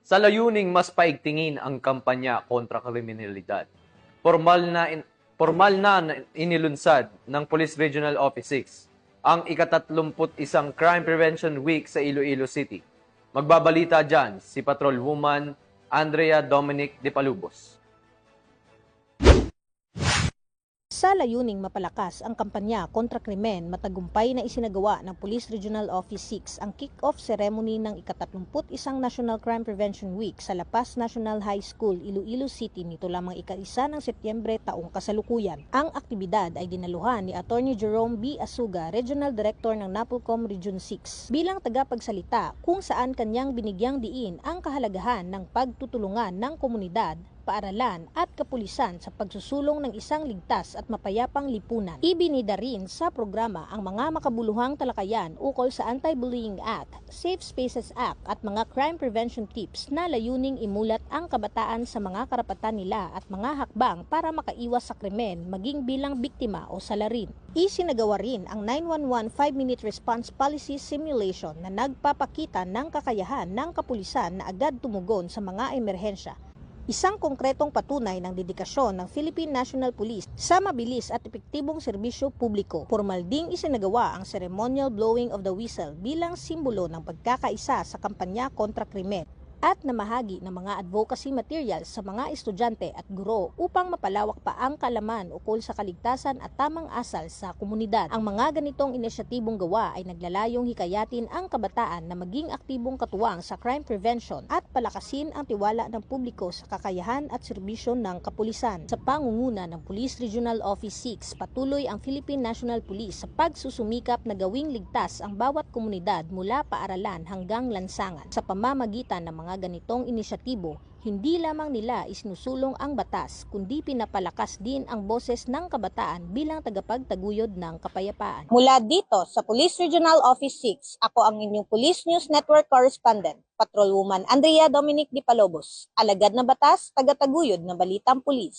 sa layuning mas paigtingin ang kampanya kontra kriminalidad. Formal na inilunsad ng Police Regional Office 6 ang ika-31 Crime Prevention Week sa Iloilo City. Magbabalita dyan si Patrolwoman Andrea Dominic de Palubos. Sa layuning mapalakas ang kampanya kontra krimen, matagumpay na isinagawa ng Police Regional Office 6 ang kick-off ceremony ng ika-31 National Crime Prevention Week sa La Paz National High School, Iloilo City nito lamang ika-1 ng Setyembre taong kasalukuyan. Ang aktibidad ay dinaluhan ni Attorney Jerome B. Asuga, Regional Director ng NAPOLCOM Region 6, bilang tagapagsalita kung saan kanyang binigyang diin ang kahalagahan ng pagtutulungan ng komunidad, paaralan at kapulisan sa pagsusulong ng isang ligtas at mapayapang lipunan. Ibinida rin sa programa ang mga makabuluhang talakayan ukol sa Anti-Bullying Act, Safe Spaces Act at mga crime prevention tips na layuning imulat ang kabataan sa mga karapatan nila at mga hakbang para makaiwas sa krimen maging bilang biktima o salarin. Isinagawa rin ang 911 5-minute response policy simulation na nagpapakita ng kakayahan ng kapulisan na agad tumugon sa mga emerhensya. Isang konkretong patunay ng dedikasyon ng Philippine National Police sa mabilis at epektibong serbisyo publiko. Formal ding isinagawa ang ceremonial blowing of the whistle bilang simbolo ng pagkakaisa sa kampanya kontra krimen at namahagi ng mga advocacy materials sa mga estudyante at guro upang mapalawak pa ang kaalaman ukol sa kaligtasan at tamang asal sa komunidad. Ang mga ganitong inisyatibong gawa ay naglalayong hikayatin ang kabataan na maging aktibong katuwang sa crime prevention at palakasin ang tiwala ng publiko sa kakayahan at serbisyo ng kapulisan. Sa pangunguna ng Police Regional Office 6, patuloy ang Philippine National Police sa pagsusumikap na gawing ligtas ang bawat komunidad mula paaralan hanggang lansangan. Sa pamamagitan ng mga ganitong inisyatibo, hindi lamang nila isinusulong ang batas, kundi pinapalakas din ang boses ng kabataan bilang tagapagtaguyod ng kapayapaan. Mula dito sa Police Regional Office 6, ako ang inyong Police News Network Correspondent, Patrolwoman Andrea Dominic de Palobos, alagad na batas, tagataguyod ng balitang pulis.